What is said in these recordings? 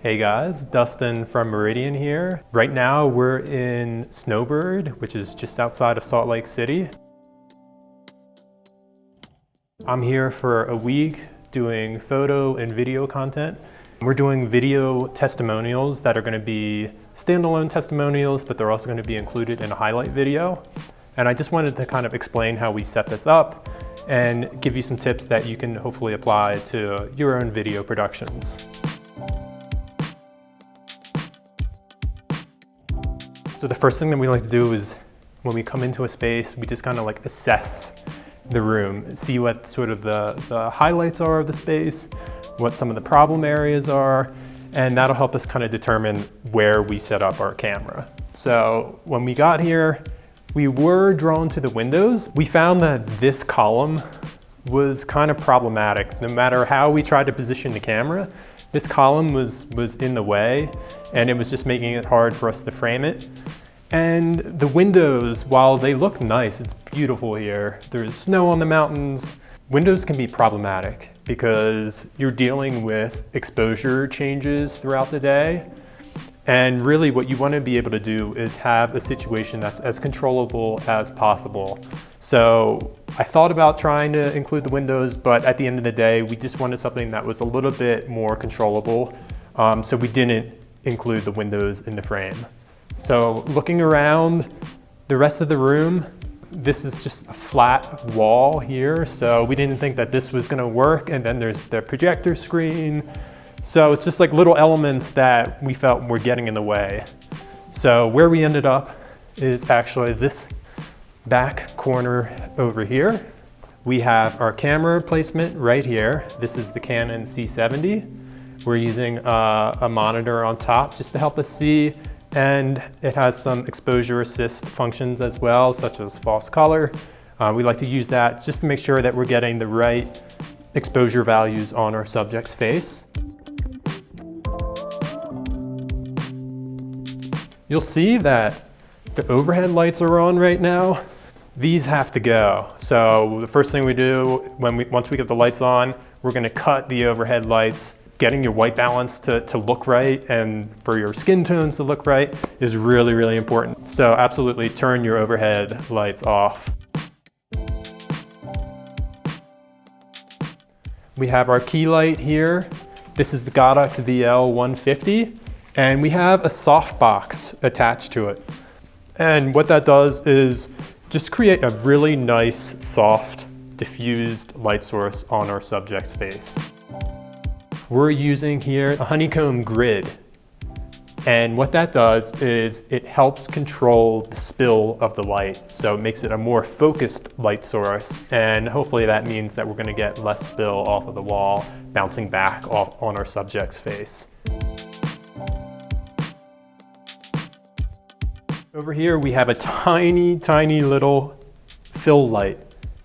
Hey guys, Dustin from Meridian here. Right now we're in Snowbird, which is just outside of Salt Lake City. I'm here for a week doing photo and video content. We're doing video testimonials that are going to be standalone testimonials, but they're also going to be included in a highlight video. And I just wanted to kind of explain how we set this up and give you some tips that you can hopefully apply to your own video productions. So the first thing that we like to do is when we come into a space, we just kind of like assess the room, see what sort of the highlights are of the space, what some of the problem areas are, and that'll help us kind of determine where we set up our camera. So when we got here, we were drawn to the windows. We found that this column was kind of problematic. No matter how we tried to position the camera, this column was in the way, and it was just making it hard for us to frame it. And the windows, while they look nice, it's beautiful here. There's snow on the mountains. Windows can be problematic because you're dealing with exposure changes throughout the day. And really what you want to be able to do is have a situation that's as controllable as possible. So I thought about trying to include the windows, but at the end of the day, we just wanted something that was a little bit more controllable. So we didn't include the windows in the frame. So looking around the rest of the room, this is just a flat wall here. So we didn't think that this was going to work. And then there's the projector screen. So it's just like little elements that we felt were getting in the way. So where we ended up is actually this back corner over here. We have our camera placement right here. This is the Canon C70. We're using a monitor on top just to help us see, and it has some exposure assist functions as well, such as false color. We like to use that just to make sure that we're getting the right exposure values on our subject's face. You'll see that the overhead lights are on right now. These have to go. So the first thing we do once we get the lights on, we're gonna cut the overhead lights. Getting your white balance to look right and for your skin tones to look right is really, really important. So absolutely turn your overhead lights off. We have our key light here. This is the Godox VL150. And we have a softbox attached to it. And what that does is just create a really nice, soft, diffused light source on our subject's face. We're using here a honeycomb grid. And what that does is it helps control the spill of the light. So it makes it a more focused light source. And hopefully that means that we're gonna get less spill off of the wall, bouncing back off on our subject's face. Over here, we have a tiny, tiny little fill light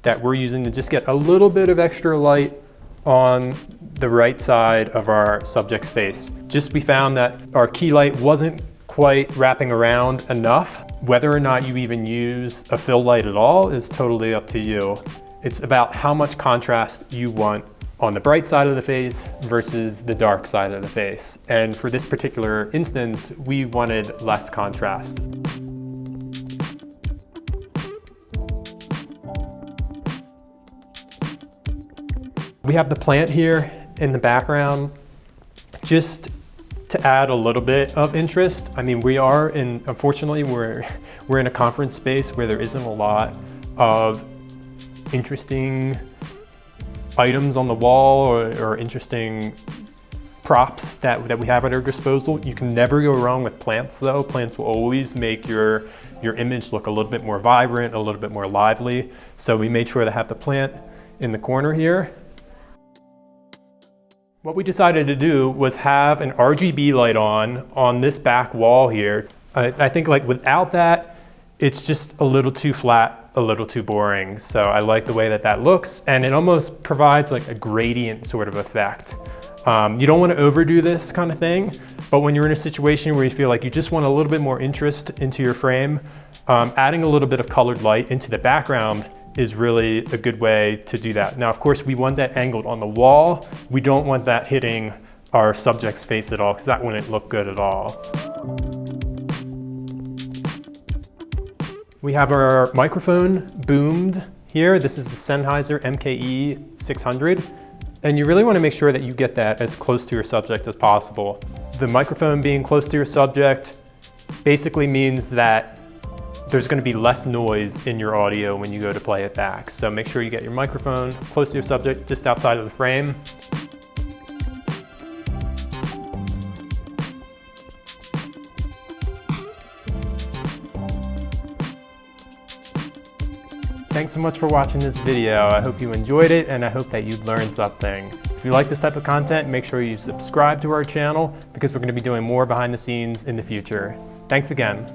that we're using to just get a little bit of extra light on the right side of our subject's face. We found that our key light wasn't quite wrapping around enough. Whether or not you even use a fill light at all is totally up to you. It's about how much contrast you want on the bright side of the face versus the dark side of the face. And for this particular instance, we wanted less contrast. We have the plant here in the background just to add a little bit of interest. I mean, unfortunately, we're in a conference space where there isn't a lot of interesting items on the wall or interesting props that we have at our disposal. You can never go wrong with plants though. Plants will always make your image look a little bit more vibrant, a little bit more lively. So we made sure to have the plant in the corner here. What we decided to do was have an RGB light on this back wall here. I think like without that, it's just a little too flat, a little too boring. So I like the way that looks, and it almost provides like a gradient sort of effect. You don't want to overdo this kind of thing, but when you're in a situation where you feel like you just want a little bit more interest into your frame, adding a little bit of colored light into the background is really a good way to do that. Now, of course, we want that angled on the wall. We don't want that hitting our subject's face at all, because that wouldn't look good at all. We have our microphone boomed here. This is the Sennheiser MKE 600. And you really want to make sure that you get that as close to your subject as possible. The microphone being close to your subject basically means that there's going to be less noise in your audio when you go to play it back. So make sure you get your microphone close to your subject, just outside of the frame. Thanks so much for watching this video. I hope you enjoyed it, and I hope that you learned something. If you like this type of content, make sure you subscribe to our channel, because we're going to be doing more behind the scenes in the future. Thanks again.